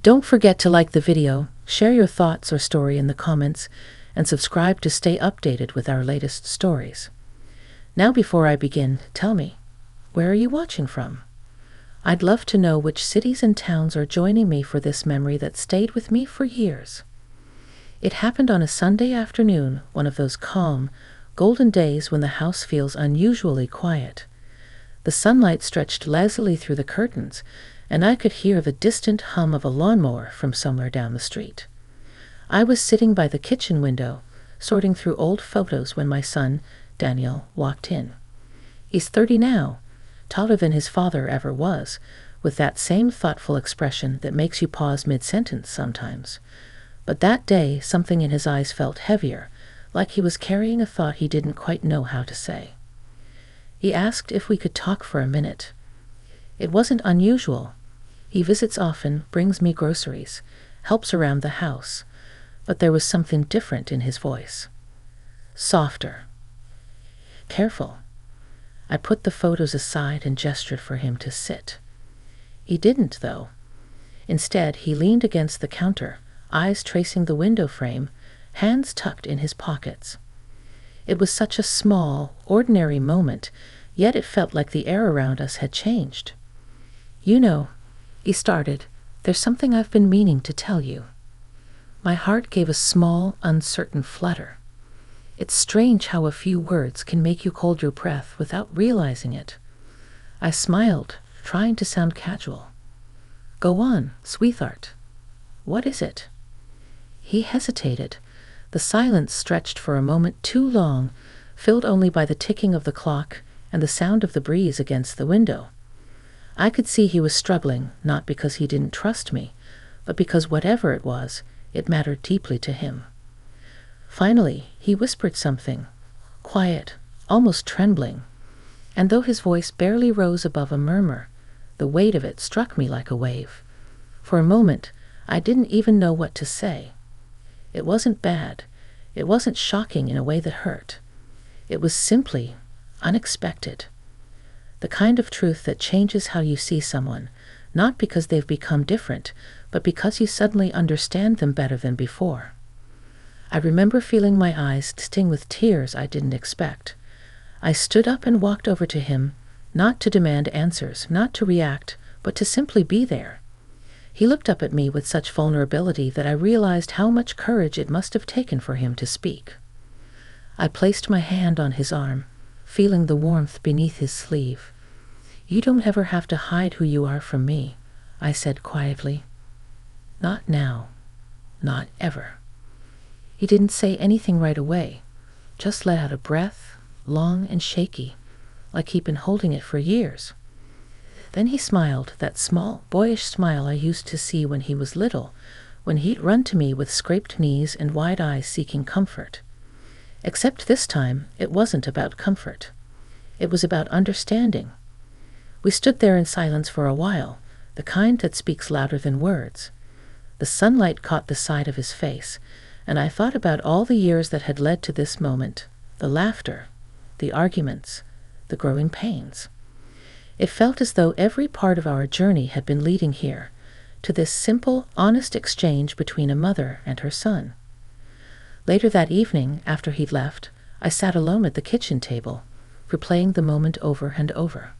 Don't forget to like the video, share your thoughts or story in the comments, and subscribe to stay updated with our latest stories. Now before I begin, tell me, where are you watching from? I'd love to know which cities and towns are joining me for this memory that stayed with me for years. It happened on a Sunday afternoon, one of those calm, golden days when the house feels unusually quiet. The sunlight stretched lazily through the curtains, and I could hear the distant hum of a lawnmower from somewhere down the street. I was sitting by the kitchen window, sorting through old photos when my son, Daniel, walked in. He's 30 now, taller than his father ever was, with that same thoughtful expression that makes you pause mid-sentence sometimes. But that day, something in his eyes felt heavier, like he was carrying a thought he didn't quite know how to say. He asked if we could talk for a minute. It wasn't unusual. He visits often, brings me groceries, helps around the house, but there was something different in his voice. Softer. Careful. I put the photos aside and gestured for him to sit. He didn't, though. Instead, he leaned against the counter, eyes tracing the window frame, hands tucked in his pockets. It was such a small, ordinary moment, yet it felt like the air around us had changed. "You know," he started, "there's something I've been meaning to tell you." My heart gave a small, uncertain flutter. It's strange how a few words can make you hold your breath without realizing it. I smiled, trying to sound casual. "Go on, sweetheart. What is it?" He hesitated. The silence stretched for a moment too long, filled only by the ticking of the clock and the sound of the breeze against the window. I could see he was struggling, not because he didn't trust me, but because whatever it was, it mattered deeply to him. Finally, he whispered something, quiet, almost trembling, and though his voice barely rose above a murmur, the weight of it struck me like a wave. For a moment, I didn't even know what to say. It wasn't bad. It wasn't shocking in a way that hurt. It was simply unexpected. The kind of truth that changes how you see someone, not because they've become different, but because you suddenly understand them better than before. I remember feeling my eyes sting with tears I didn't expect. I stood up and walked over to him, not to demand answers, not to react, but to simply be there. He looked up at me with such vulnerability that I realized how much courage it must have taken for him to speak. I placed my hand on his arm, feeling the warmth beneath his sleeve. "You don't ever have to hide who you are from me," I said quietly. "Not now. Not ever." He didn't say anything right away, just let out a breath, long and shaky, like he'd been holding it for years. Then he smiled, that small, boyish smile I used to see when he was little, when he'd run to me with scraped knees and wide eyes seeking comfort. Except this time, it wasn't about comfort. It was about understanding. We stood there in silence for a while, the kind that speaks louder than words. The sunlight caught the side of his face, and I thought about all the years that had led to this moment, the laughter, the arguments, the growing pains. It felt as though every part of our journey had been leading here, to this simple, honest exchange between a mother and her son. Later that evening, after he'd left, I sat alone at the kitchen table, replaying the moment over and over.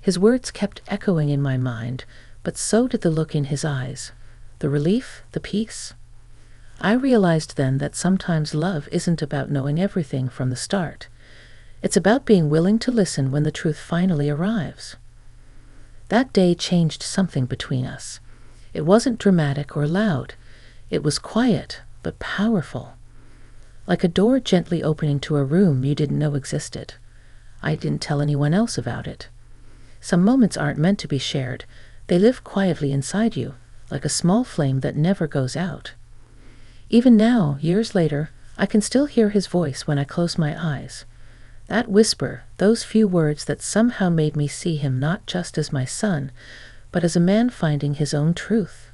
His words kept echoing in my mind, but so did the look in his eyes, the relief, the peace. I realized then that sometimes love isn't about knowing everything from the start. It's about being willing to listen when the truth finally arrives. That day changed something between us. It wasn't dramatic or loud. It was quiet, but powerful. Like a door gently opening to a room you didn't know existed. I didn't tell anyone else about it. Some moments aren't meant to be shared. They live quietly inside you, like a small flame that never goes out. Even now, years later, I can still hear his voice when I close my eyes. That whisper, those few words that somehow made me see him not just as my son, but as a man finding his own truth.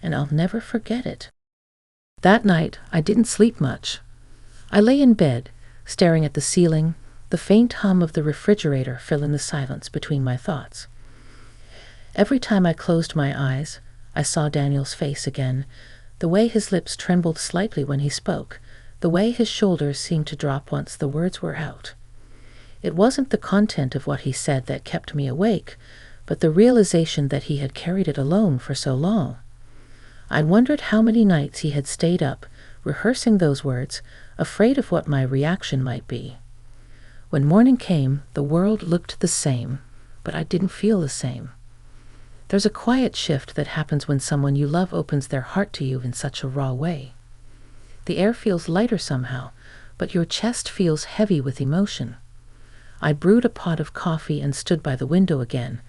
And I'll never forget it. That night, I didn't sleep much. I lay in bed, staring at the ceiling, the faint hum of the refrigerator filling the silence between my thoughts. Every time I closed my eyes, I saw Daniel's face again, the way his lips trembled slightly when he spoke, the way his shoulders seemed to drop once the words were out. It wasn't the content of what he said that kept me awake, but the realization that he had carried it alone for so long. I wondered how many nights he had stayed up, rehearsing those words, afraid of what my reaction might be. When morning came, the world looked the same, but I didn't feel the same. There's a quiet shift that happens when someone you love opens their heart to you in such a raw way. The air feels lighter somehow, but your chest feels heavy with emotion. I brewed a pot of coffee and stood by the window again,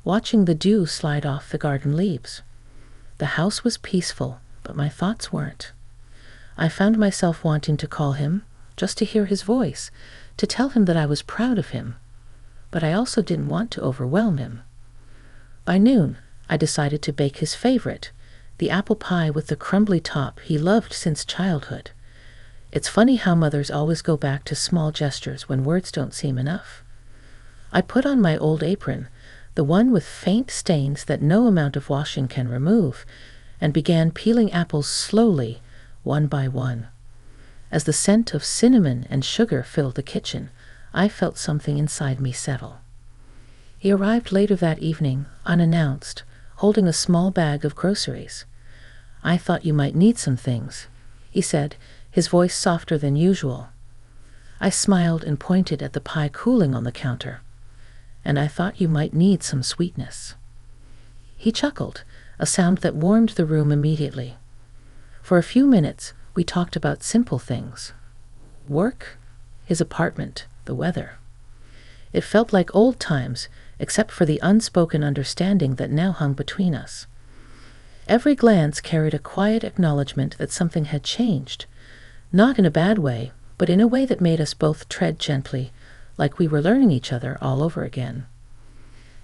watching the dew slide off the garden leaves. The house was peaceful, but my thoughts weren't. I found myself wanting to call him, just to hear his voice, to tell him that I was proud of him. But I also didn't want to overwhelm him. By noon, I decided to bake his favorite, the apple pie with the crumbly top he loved since childhood. It's funny how mothers always go back to small gestures when words don't seem enough. I put on my old apron, the one with faint stains that no amount of washing can remove, and began peeling apples slowly, one by one. As the scent of cinnamon and sugar filled the kitchen, I felt something inside me settle. He arrived later that evening, unannounced, holding a small bag of groceries. "I thought you might need some things," he said, his voice softer than usual. I smiled and pointed at the pie cooling on the counter. "And I thought you might need some sweetness." He chuckled, a sound that warmed the room immediately. For a few minutes, we talked about simple things. Work, his apartment, the weather. It felt like old times, except for the unspoken understanding that now hung between us. Every glance carried a quiet acknowledgement that something had changed, not in a bad way, but in a way that made us both tread gently, like we were learning each other all over again.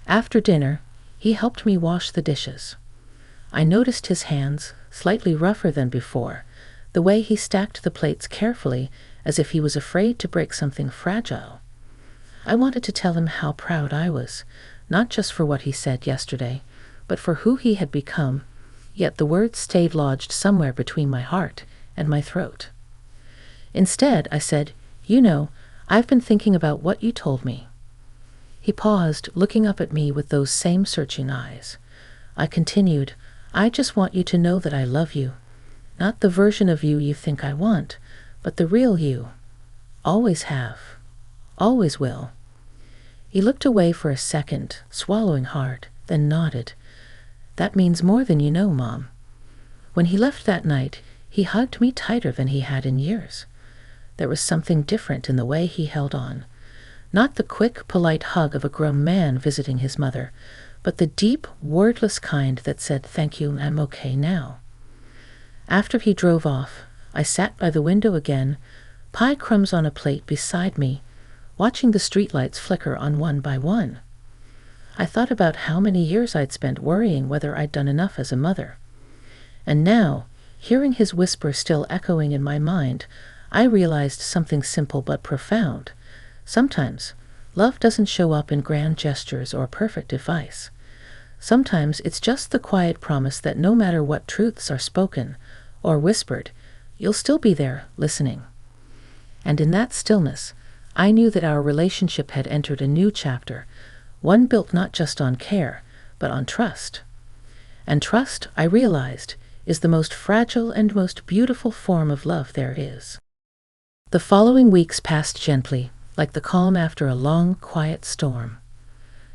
After dinner, he helped me wash the dishes. I noticed his hands, slightly rougher than before, the way he stacked the plates carefully as if he was afraid to break something fragile. I wanted to tell him how proud I was, not just for what he said yesterday, but for who he had become, yet the words stayed lodged somewhere between my heart and my throat. Instead, I said, "You know, I've been thinking about what you told me." He paused, looking up at me with those same searching eyes. I continued, "I just want you to know that I love you. Not the version of you think I want, but the real you. Always have. Always will." He looked away for a second, swallowing hard, then nodded. "That means more than you know, Mom." When he left that night, he hugged me tighter than he had in years. There was something different in the way he held on. Not the quick, polite hug of a grown man visiting his mother, but the deep, wordless kind that said, "Thank you, I'm okay now." After he drove off, I sat by the window again, pie crumbs on a plate beside me, watching the streetlights flicker on one by one. I thought about how many years I'd spent worrying whether I'd done enough as a mother. And now, hearing his whisper still echoing in my mind, I realized something simple but profound. Sometimes, love doesn't show up in grand gestures or perfect advice. Sometimes it's just the quiet promise that no matter what truths are spoken or whispered, you'll still be there, listening. And in that stillness, I knew that our relationship had entered a new chapter, one built not just on care, but on trust. And trust, I realized, is the most fragile and most beautiful form of love there is. The following weeks passed gently, like the calm after a long, quiet storm.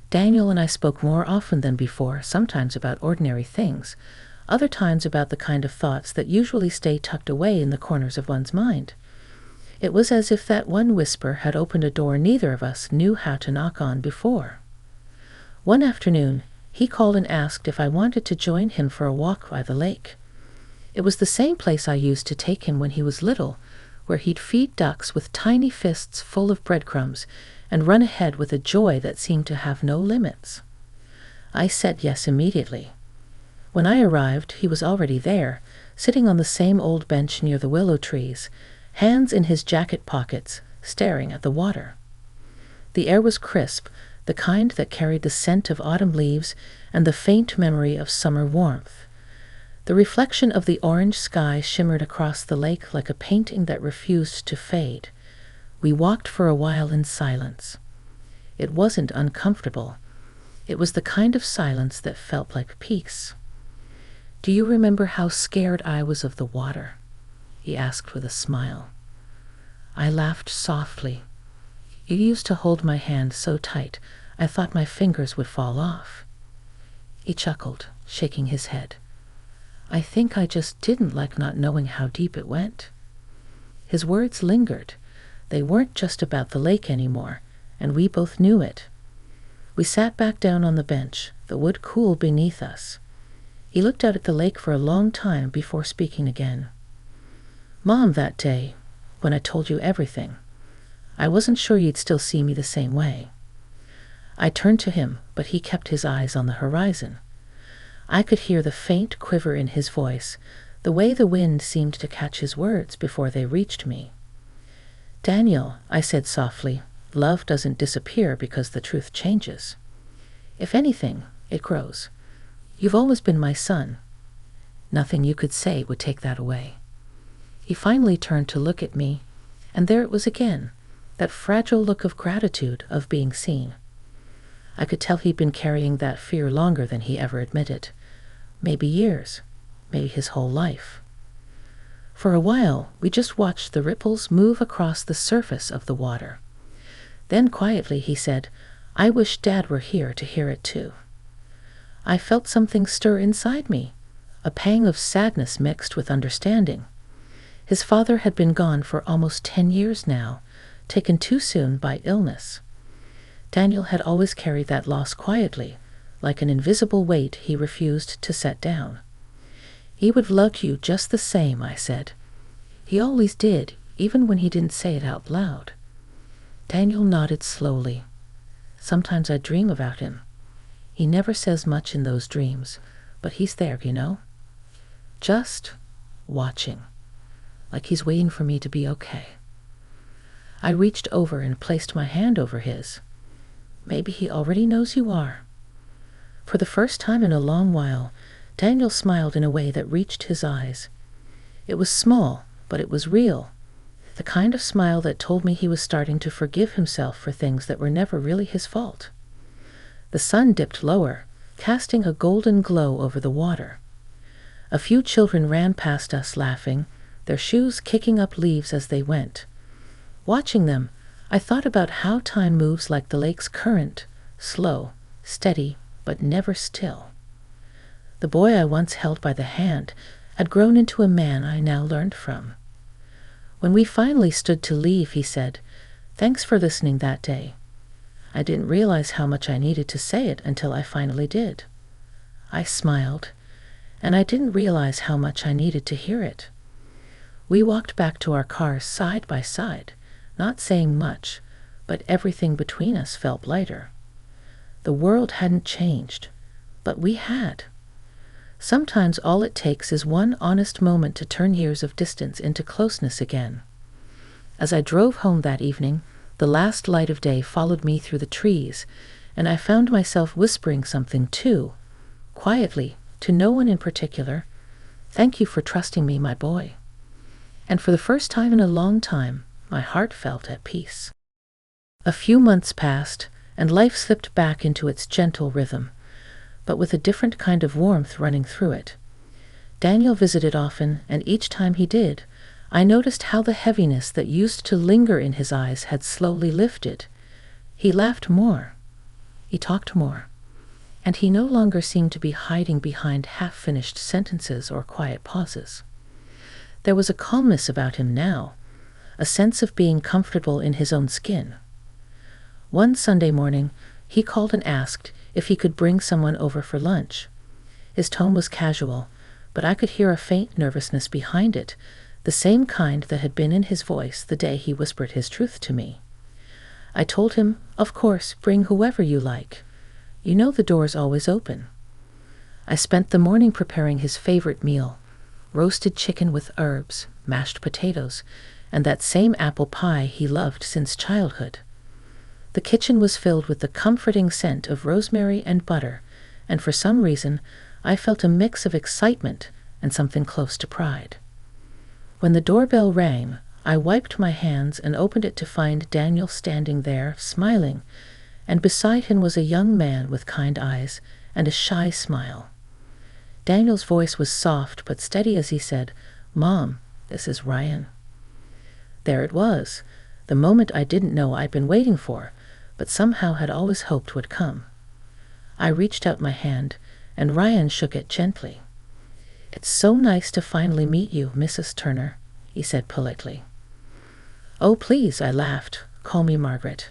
Daniel and I spoke more often than before, sometimes about ordinary things, other times about the kind of thoughts that usually stay tucked away in the corners of one's mind. It was as if that one whisper had opened a door neither of us knew how to knock on before. One afternoon, he called and asked if I wanted to join him for a walk by the lake. It was the same place I used to take him when he was little, where he'd feed ducks with tiny fists full of breadcrumbs and run ahead with a joy that seemed to have no limits. I said yes immediately. When I arrived, he was already there, sitting on the same old bench near the willow trees, hands in his jacket pockets, staring at the water. The air was crisp, the kind that carried the scent of autumn leaves and the faint memory of summer warmth, The reflection of the orange sky shimmered across the lake like a painting that refused to fade. We walked for a while in silence. It wasn't uncomfortable. It was the kind of silence that felt like peace. "Do you remember how scared I was of the water?" he asked with a smile. I laughed softly. "You used to hold my hand so tight, I thought my fingers would fall off." He chuckled, shaking his head. "I think I just didn't like not knowing how deep it went." His words lingered. They weren't just about the lake anymore, and we both knew it. We sat back down on the bench, the wood cool beneath us. He looked out at the lake for a long time before speaking again. "Mom, that day, when I told you everything, I wasn't sure you'd still see me the same way." I turned to him, but he kept his eyes on the horizon. I could hear the faint quiver in his voice, the way the wind seemed to catch his words before they reached me. "Daniel," I said softly, "love doesn't disappear because the truth changes. If anything, it grows. You've always been my son. Nothing you could say would take that away." He finally turned to look at me, and there it was again, that fragile look of gratitude, of being seen. I could tell he'd been carrying that fear longer than he ever admitted. Maybe years, maybe his whole life. For a while, we just watched the ripples move across the surface of the water. Then quietly he said, "I wish Dad were here to hear it too." I felt something stir inside me, a pang of sadness mixed with understanding. His father had been gone for almost 10 years now, taken too soon by illness. Daniel had always carried that loss quietly, like an invisible weight he refused to set down. "He would love you just the same," I said. "He always did, even when he didn't say it out loud." Daniel nodded slowly. "Sometimes I dream about him. He never says much in those dreams, but he's there, you know? Just watching, like he's waiting for me to be okay." I reached over and placed my hand over his. "Maybe he already knows you are." For the first time in a long while, Daniel smiled in a way that reached his eyes. It was small, but it was real. The kind of smile that told me he was starting to forgive himself for things that were never really his fault. The sun dipped lower, casting a golden glow over the water. A few children ran past us laughing, their shoes kicking up leaves as they went. Watching them, I thought about how time moves like the lake's current, slow, steady, but never still. The boy I once held by the hand had grown into a man I now learned from. When we finally stood to leave, he said, "Thanks for listening that day. I didn't realize how much I needed to say it until I finally did." I smiled, and I didn't realize how much I needed to hear it. We walked back to our cars side by side, not saying much, but everything between us felt lighter. The world hadn't changed, but we had. Sometimes all it takes is one honest moment to turn years of distance into closeness again. As I drove home that evening, the last light of day followed me through the trees, and I found myself whispering something too, quietly, to no one in particular. "Thank you for trusting me, my boy." And for the first time in a long time, my heart felt at peace. A few months passed, and life slipped back into its gentle rhythm, but with a different kind of warmth running through it. Daniel visited often, and each time he did, I noticed how the heaviness that used to linger in his eyes had slowly lifted. He laughed more. He talked more. And he no longer seemed to be hiding behind half-finished sentences or quiet pauses. There was a calmness about him now, a sense of being comfortable in his own skin. One Sunday morning, he called and asked if he could bring someone over for lunch. His tone was casual, but I could hear a faint nervousness behind it, the same kind that had been in his voice the day he whispered his truth to me. I told him, "Of course, bring whoever you like. You know the door's always open." I spent the morning preparing his favorite meal, roasted chicken with herbs, mashed potatoes, and that same apple pie he loved since childhood. The kitchen was filled with the comforting scent of rosemary and butter, and for some reason I felt a mix of excitement and something close to pride. When the doorbell rang, I wiped my hands and opened it to find Daniel standing there, smiling, and beside him was a young man with kind eyes and a shy smile. Daniel's voice was soft but steady as he said, "Mom, this is Ryan." There it was, the moment I didn't know I'd been waiting for, but somehow had always hoped would come. I reached out my hand, and Ryan shook it gently. "It's so nice to finally meet you, Mrs. Turner," he said politely. "Oh, please," I laughed, "call me Margaret.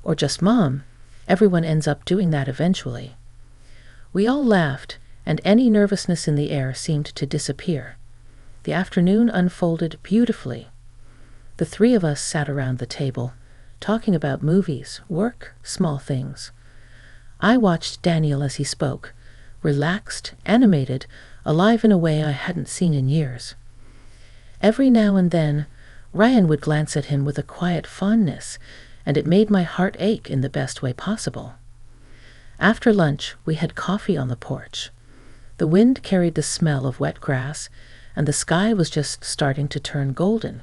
Or just Mom. Everyone ends up doing that eventually." We all laughed, and any nervousness in the air seemed to disappear. The afternoon unfolded beautifully. The three of us sat around the table, talking about movies, work, small things. I watched Daniel as he spoke, relaxed, animated, alive in a way I hadn't seen in years. Every now and then, Ryan would glance at him with a quiet fondness, and it made my heart ache in the best way possible. After lunch, we had coffee on the porch. The wind carried the smell of wet grass, and the sky was just starting to turn golden.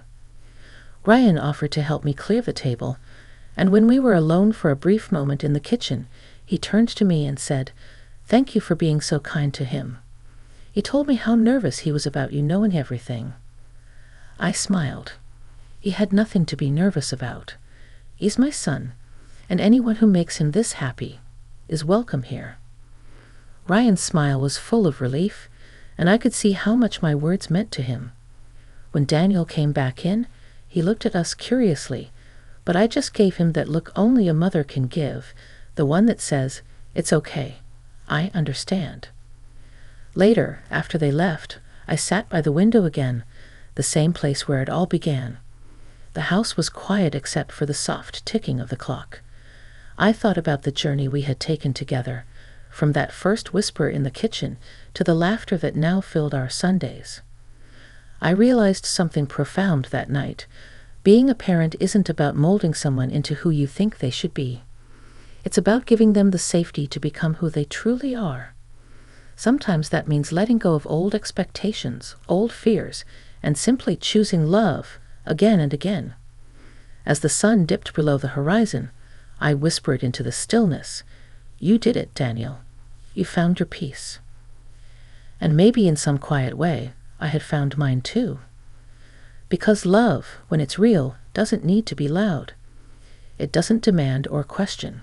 Ryan offered to help me clear the table, and when we were alone for a brief moment in the kitchen, he turned to me and said, "Thank you for being so kind to him. He told me how nervous he was about you knowing everything." I smiled. He had nothing to be nervous about. He's my son, and anyone who makes him this happy is welcome here. Ryan's smile was full of relief, and I could see how much my words meant to him. When Daniel came back in, he looked at us curiously, but I just gave him that look only a mother can give, the one that says, "It's okay. I understand." Later, after they left, I sat by the window again, the same place where it all began. The house was quiet except for the soft ticking of the clock. I thought about the journey we had taken together, from that first whisper in the kitchen to the laughter that now filled our Sundays. I realized something profound that night. Being a parent isn't about molding someone into who you think they should be. It's about giving them the safety to become who they truly are. Sometimes that means letting go of old expectations, old fears, and simply choosing love again and again. As the sun dipped below the horizon, I whispered into the stillness, "You did it, Daniel. You found your peace." And maybe in some quiet way, I had found mine too. Because love, when it's real, doesn't need to be loud. It doesn't demand or question.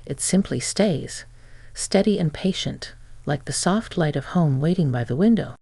It simply stays, steady and patient, like the soft light of home waiting by the window.